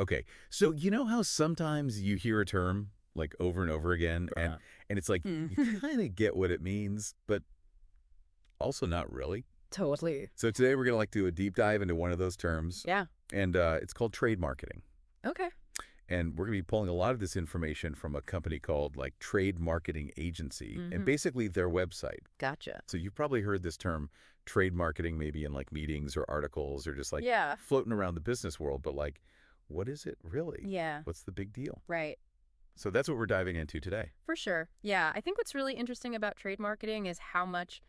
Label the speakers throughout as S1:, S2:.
S1: Okay. So you know how sometimes you hear a term like over and over again, and
S2: Uh,
S1: and it's like you
S2: mm.
S1: kind of get what it means, but also not really.
S2: Totally.
S1: So today we're gonna do a deep dive into one of those terms,
S2: Yeah.
S1: and it's called trade marketing.
S2: Okay.
S1: And we're gonna be pulling a lot of this information from a company called like Trade Marketing Agency, and
S2: Hmm.
S1: basically their website.
S2: Gotcha.
S1: So you've probably heard this term trade marketing maybe in like meetings or articles or just like
S2: Yeah.
S1: floating around the business world, but like, what is it really?
S2: Yeah.
S1: What's the big deal?
S2: Right.
S1: So that's what we're diving into today.
S2: For sure. Yeah. I think what's really interesting about trade marketing is how much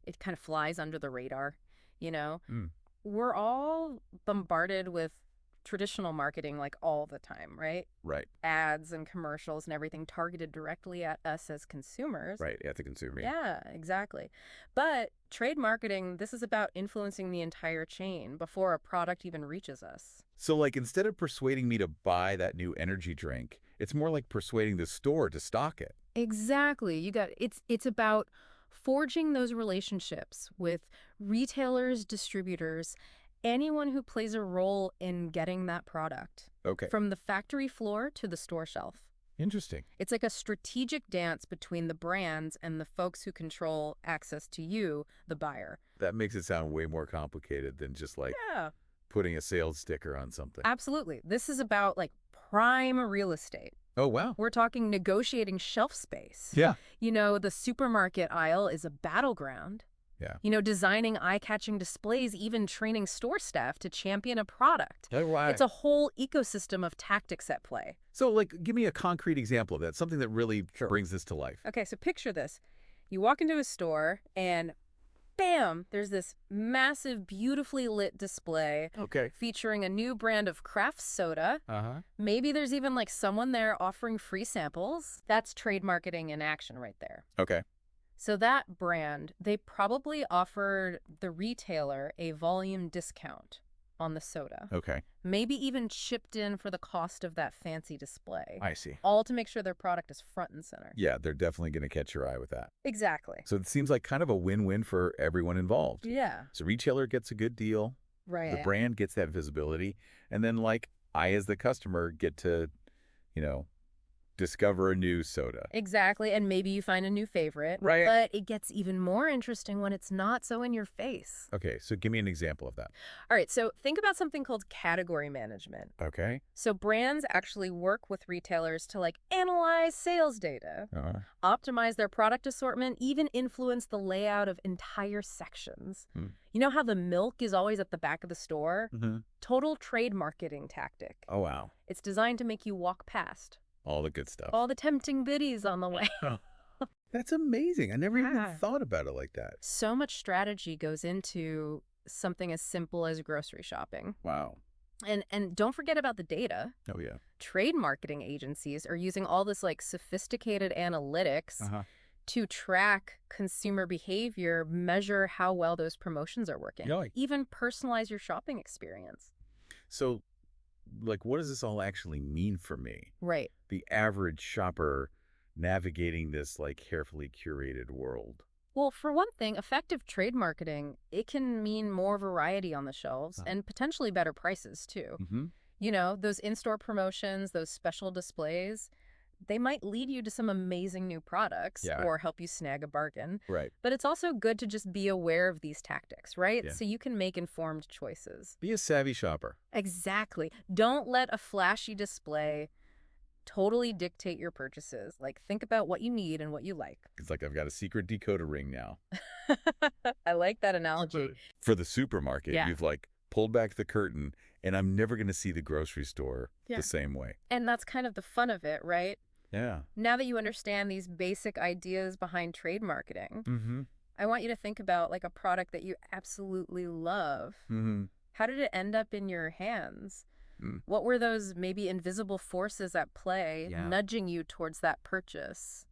S2: it kind of flies under the radar. You know,
S1: Mm,
S2: we're all bombarded with traditional marketing like all the time, right?
S1: right,
S2: Ads and commercials and everything targeted directly at us as consumers.
S1: right. At the consumer, yeah.
S2: Yeah, exactly. But trade marketing, this is about influencing the entire chain before a product even reaches us.
S1: So like instead of persuading me to buy that new energy drink, it's more like persuading the store to stock it.
S2: Exactly. It's about forging those relationships with retailers, distributors, anyone who plays a role in getting that product
S1: Okay.
S2: from the factory floor to the store shelf.
S1: Interesting.
S2: It's like a strategic dance between the brands and the folks who control access to you, the buyer.
S1: That makes it sound way more complicated than just like
S2: Yeah.
S1: putting a sales sticker on something.
S2: Absolutely. This is about like prime real estate.
S1: Oh, wow.
S2: We're talking negotiating shelf space.
S1: Yeah.
S2: You know, the supermarket aisle is a battleground.
S1: Yeah.
S2: You know, designing eye-catching displays, even training store staff to champion a product.
S1: Oh, right.
S2: It's a whole ecosystem of tactics at play.
S1: So like give me a concrete example of that, something that really
S2: Sure.
S1: brings this to life.
S2: Okay, so picture this. You walk into a store and bam, there's this massive, beautifully lit display
S1: Okay.
S2: featuring a new brand of craft soda.
S1: Uh-huh.
S2: Maybe there's even like someone there offering free samples. That's trade marketing in action right there.
S1: Okay.
S2: So that brand, they probably offered the retailer a volume discount on the soda.
S1: Okay.
S2: Maybe even chipped in for the cost of that fancy display.
S1: I see.
S2: All to make sure their product is front and center.
S1: Yeah, they're definitely going to catch your eye with that.
S2: Exactly.
S1: So it seems like kind of a win-win for everyone involved.
S2: Yeah.
S1: So retailer gets a good deal, the
S2: Right.
S1: brand gets that visibility, and then like I as the customer get to, you know, discover a new soda.
S2: Exactly. And maybe you find a new favorite.
S1: Right.
S2: But it gets even more interesting when it's not so in your face.
S1: Okay, so give me an example of that.
S2: All right. So think about something called category management.
S1: Okay.
S2: So brands actually work with retailers to like analyze sales data,
S1: Uh,
S2: optimize their product assortment, even influence the layout of entire sections.
S1: Hmm.
S2: You know how the milk is always at the back of the store?
S1: mm-hmm.
S2: Total trade marketing tactic.
S1: Oh, wow.
S2: It's designed to make you walk past
S1: All the good stuff.
S2: all the tempting goodies on the way.
S1: That's amazing. I never even
S2: Yeah.
S1: thought about it like that.
S2: So much strategy goes into something as simple as grocery shopping.
S1: Wow.
S2: And don't forget about the data.
S1: Oh, yeah.
S2: Trade marketing agencies are using all this like sophisticated analytics
S1: Uh-huh.
S2: to track consumer behavior, measure how well those promotions are working,
S1: Yeah.
S2: even personalize your shopping experience.
S1: So, like, what does this all actually mean for me?
S2: Right.
S1: The average shopper navigating this, like, carefully curated world.
S2: Well, for one thing, effective trade marketing, it can mean more variety on the shelves
S1: Uh-huh.
S2: and potentially better prices too.
S1: Mm-hmm.
S2: You know, those in-store promotions, those special displays, they might lead you to some amazing new products
S1: Yeah.
S2: or help you snag a bargain.
S1: Right.
S2: But it's also good to just be aware of these tactics, right?
S1: Yeah.
S2: So you can make informed choices.
S1: Be a savvy shopper.
S2: Exactly. Don't let a flashy display totally dictate your purchases. Like, think about what you need and what you like.
S1: It's like I've got a secret decoder ring now.
S2: I like that analogy.
S1: For the supermarket,
S2: Yeah.
S1: you've, like, pulled back the curtain, and I'm never going to see the grocery store
S2: Yeah.
S1: the same way.
S2: And that's kind of the fun of it, right?
S1: Yeah.
S2: Now that you understand these basic ideas behind trade marketing,
S1: Mm-hmm.
S2: I want you to think about like a product that you absolutely love.
S1: Mm-hmm.
S2: How did it end up in your hands?
S1: Mm.
S2: What were those maybe invisible forces at play
S1: Yeah.
S2: nudging you towards that purchase?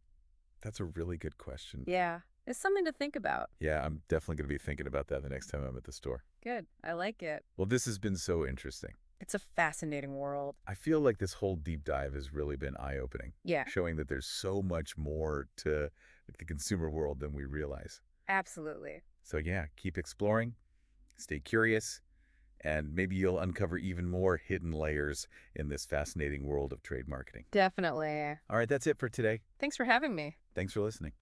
S1: That's a really good question.
S2: Yeah, it's something to think about.
S1: Yeah, I'm definitely going to be thinking about that the next time I'm at the store.
S2: Good. I like it.
S1: Well, this has been so interesting.
S2: It's a fascinating world.
S1: I feel like this whole deep dive has really been eye-opening,
S2: Yeah,
S1: showing that there's so much more to the consumer world than we realize.
S2: absolutely.
S1: So yeah, keep exploring, stay curious, And maybe you'll uncover even more hidden layers in this fascinating world of trade marketing.
S2: Definitely.
S1: All right, that's it for today.
S2: Thanks for having me.
S1: Thanks for listening.